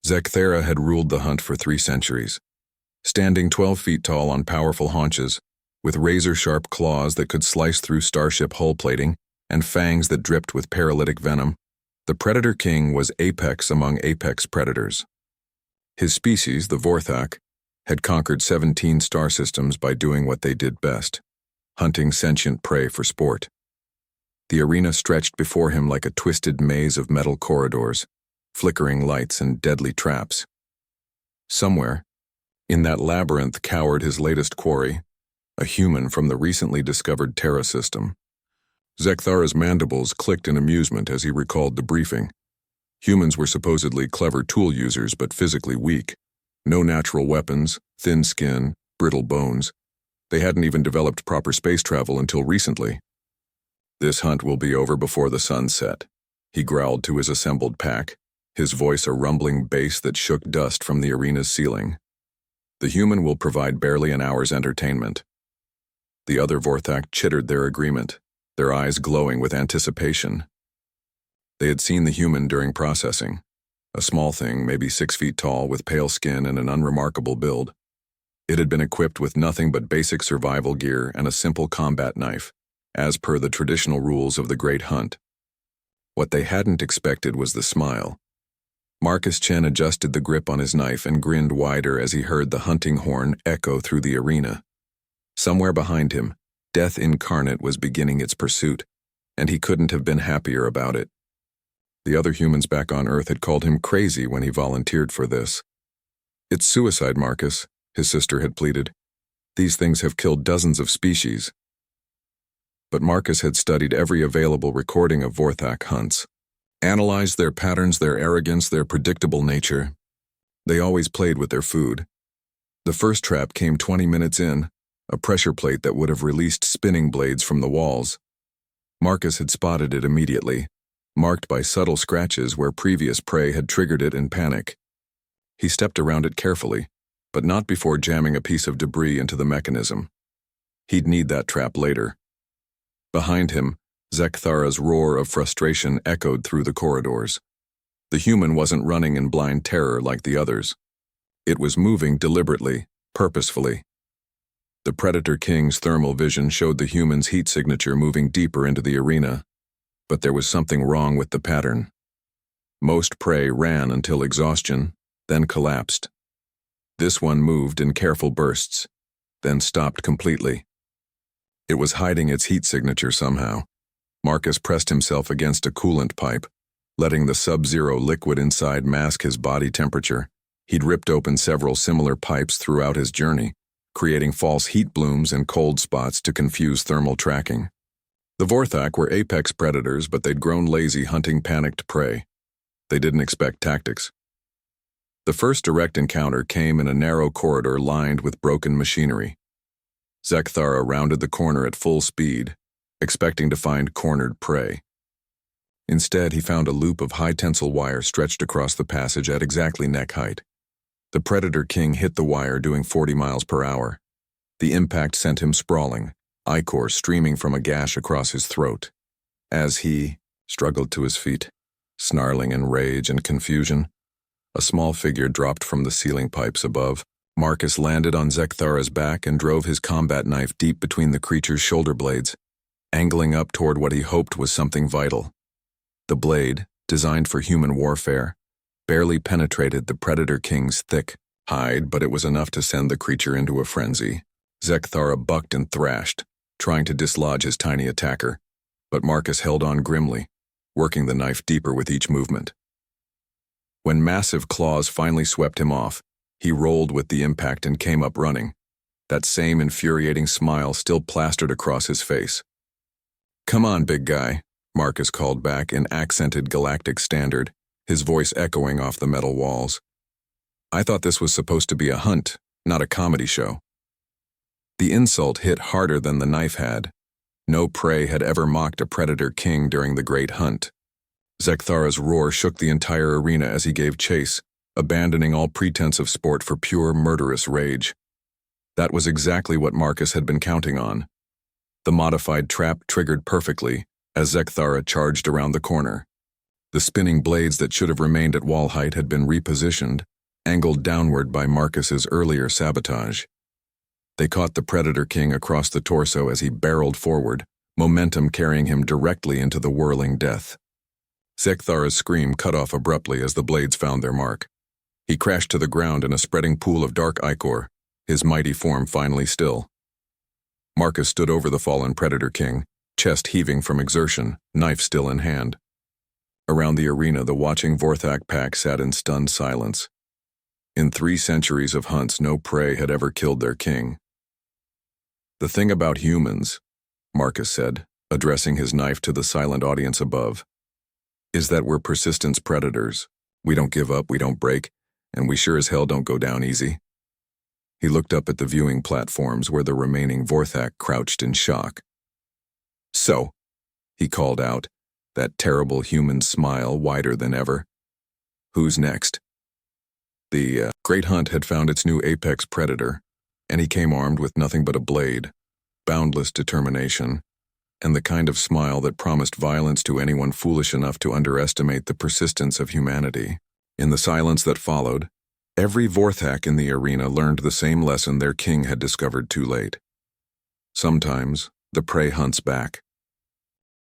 Zekthera had ruled the hunt for 3 centuries. Standing 12 feet tall on powerful haunches, with razor-sharp claws that could slice through starship hull plating and fangs that dripped with paralytic venom, the Predator King was apex among apex predators. His species, the Vorthak, had conquered 17 star systems by doing what they did best, hunting sentient prey for sport. The arena stretched before him like a twisted maze of metal corridors, flickering lights and deadly traps. Somewhere, in that labyrinth cowered his latest quarry, a human from the recently discovered Terra system. Zekthara's mandibles clicked in amusement as he recalled the briefing. Humans were supposedly clever tool users but physically weak. No natural weapons, thin skin, brittle bones. They hadn't even developed proper space travel until recently. "This hunt will be over before the sun set," he growled to his assembled pack, his voice a rumbling bass that shook dust from the arena's ceiling. "The human will provide barely an hour's entertainment." The other Vorthak chittered their agreement, their eyes glowing with anticipation. They had seen the human during processing, a small thing maybe 6 feet tall with pale skin and an unremarkable build. It had been equipped with nothing but basic survival gear and a simple combat knife, as per the traditional rules of the Great Hunt. What they hadn't expected was the smile. Marcus Chen adjusted the grip on his knife and grinned wider as he heard the hunting horn echo through the arena. Somewhere behind him, Death Incarnate was beginning its pursuit, and he couldn't have been happier about it. The other humans back on Earth had called him crazy when he volunteered for this. "It's suicide, Marcus," his sister had pleaded. "These things have killed dozens of species." But Marcus had studied every available recording of Vorthak hunts, analyzed their patterns, their arrogance, their predictable nature. They always played with their food. The first trap came 20 minutes in, a pressure plate that would have released spinning blades from the walls. Marcus had spotted it immediately, marked by subtle scratches where previous prey had triggered it in panic. He stepped around it carefully, but not before jamming a piece of debris into the mechanism. He'd need that trap later. Behind him, Zekthara's roar of frustration echoed through the corridors. The human wasn't running in blind terror like the others. It was moving deliberately, purposefully. The Predator King's thermal vision showed the human's heat signature moving deeper into the arena, but there was something wrong with the pattern. Most prey ran until exhaustion, then collapsed. This one moved in careful bursts, then stopped completely. It was hiding its heat signature somehow. Marcus pressed himself against a coolant pipe, letting the sub-zero liquid inside mask his body temperature. He'd ripped open several similar pipes throughout his journey, creating false heat blooms and cold spots to confuse thermal tracking. The Vorthak were apex predators, but they'd grown lazy hunting panicked prey. They didn't expect tactics. The first direct encounter came in a narrow corridor lined with broken machinery. Zekthara rounded the corner at full speed, expecting to find cornered prey. Instead, he found a loop of high-tensile wire stretched across the passage at exactly neck height. The Predator King hit the wire doing 40 miles per hour. The impact sent him sprawling, ichor streaming from a gash across his throat. As he struggled to his feet, snarling in rage and confusion, a small figure dropped from the ceiling pipes above. Marcus landed on Zekthara's back and drove his combat knife deep between the creature's shoulder blades, angling up toward what he hoped was something vital. The blade, designed for human warfare, barely penetrated the Predator King's thick hide, but it was enough to send the creature into a frenzy. Zekthara bucked and thrashed, trying to dislodge his tiny attacker, but Marcus held on grimly, working the knife deeper with each movement. When massive claws finally swept him off, he rolled with the impact and came up running, that same infuriating smile still plastered across his face. "Come on, big guy," Marcus called back in accented Galactic Standard, his voice echoing off the metal walls. "I thought this was supposed to be a hunt, not a comedy show." The insult hit harder than the knife had. No prey had ever mocked a Predator King during the Great Hunt. Zekthara's roar shook the entire arena as he gave chase, abandoning all pretense of sport for pure murderous rage. That was exactly what Marcus had been counting on. The modified trap triggered perfectly as Zekthara charged around the corner. The spinning blades that should have remained at wall height had been repositioned, angled downward by Marcus's earlier sabotage. They caught the Predator King across the torso as he barreled forward, momentum carrying him directly into the whirling death. Zekthara's scream cut off abruptly as the blades found their mark. He crashed to the ground in a spreading pool of dark ichor, his mighty form finally still. Marcus stood over the fallen Predator King, chest heaving from exertion, knife still in hand. Around the arena, the watching Vorthak pack sat in stunned silence. In 3 centuries of hunts, no prey had ever killed their king. "The thing about humans," Marcus said, addressing his knife to the silent audience above, "is that we're persistence predators. We don't give up, we don't break, and we sure as hell don't go down easy." He looked up at the viewing platforms where the remaining Vorthak crouched in shock. "So," he called out, that terrible human smile wider than ever, "who's next?" The great hunt had found its new apex predator, and he came armed with nothing but a blade, boundless determination, and the kind of smile that promised violence to anyone foolish enough to underestimate the persistence of humanity. In the silence that followed, every Vorthak in the arena learned the same lesson their king had discovered too late. Sometimes, the prey hunts back.